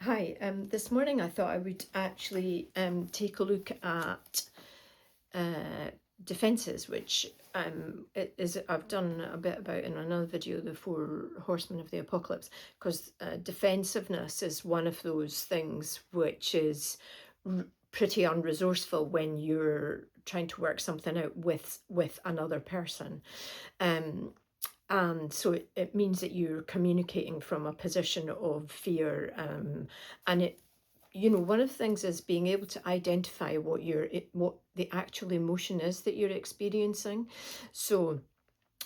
Hi, this morning I thought I would actually take a look at defences, which I've done a bit about in another video, the Four Horsemen of the Apocalypse, because defensiveness is one of those things which is pretty unresourceful when you're trying to work something out with another person. And so it means that you're communicating from a position of fear, and one of the things is being able to identify what the actual emotion is that you're experiencing. So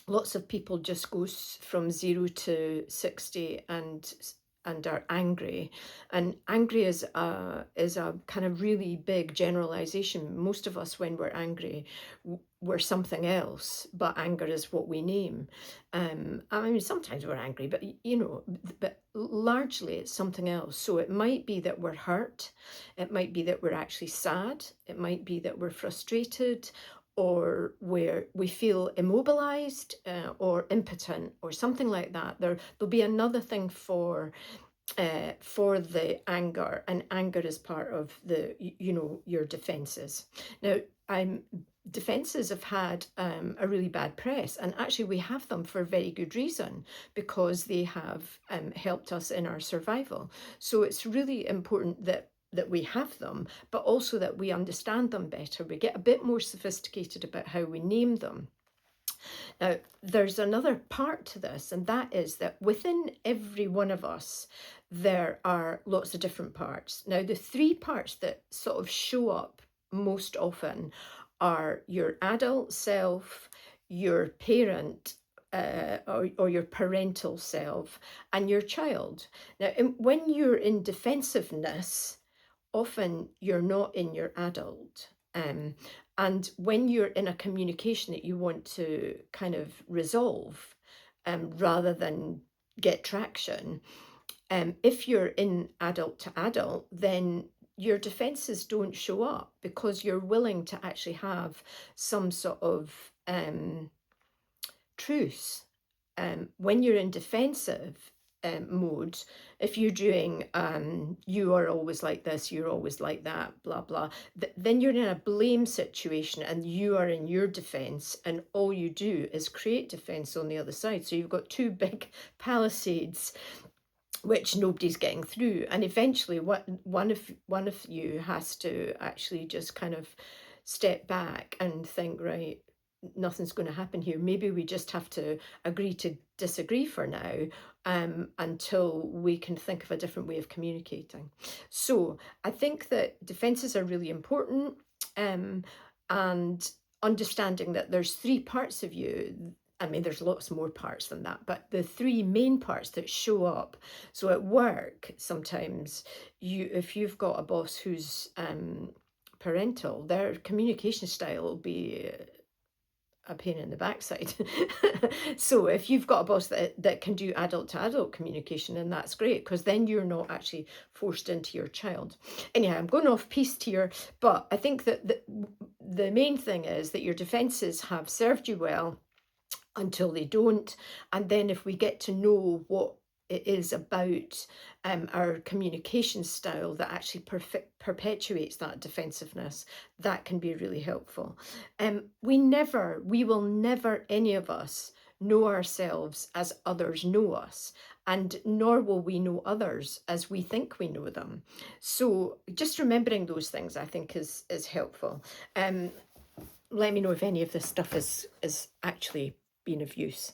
lots of people just go from 0 to 60 and are angry, and angry is a kind of really big generalization. Most of us, when we're angry, we're something else, but anger is what we name. I mean, sometimes we're angry, but but largely it's something else. So it might be that we're hurt, it might be that we're actually sad, it might be that we're frustrated, or where we feel immobilized, or impotent, or something like that. There'll be another thing for the anger, and anger is part of your defenses. Now, defenses have had a really bad press, and actually we have them for very good reason, because they have helped us in our survival. So it's really important that we have them, but also that we understand them better. We get a bit more sophisticated about how we name them. Now, there's another part to this, and that is that within every one of us, there are lots of different parts. Now, the three parts that sort of show up most often are your adult self, your parent, or your parental self, and your child. Now, when you're in defensiveness, often you're not in your adult. And when you're in a communication that you want to kind of resolve, rather than get traction, if you're in adult to adult, then your defenses don't show up, because you're willing to actually have some sort of truce. When you're in defensive mode, if you're doing you are always like this, you're always like that, blah blah, then you're in a blame situation, and you are in your defense, and all you do is create defense on the other side. So you've got two big palisades which nobody's getting through, and eventually one of you has to actually just kind of step back and think, right, nothing's going to happen here. Maybe we just have to agree to disagree for now, until we can think of a different way of communicating. So I think that defenses are really important, and understanding that there's three parts of you. I mean, there's lots more parts than that, but the three main parts that show up. So at work, sometimes if you've got a boss who's parental, their communication style will be a pain in the backside. So if you've got a boss that can do adult to adult communication, then that's great, because then you're not actually forced into your child. Anyhow, I'm going off piste here, but I think that the main thing is that your defenses have served you well until they don't. And then if we get to know what it is about our communication style that actually perpetuates that defensiveness, that can be really helpful. We will never, any of us, know ourselves as others know us, and nor will we know others as we think we know them. So just remembering those things, I think, is helpful. Let me know if any of this stuff is actually been of use.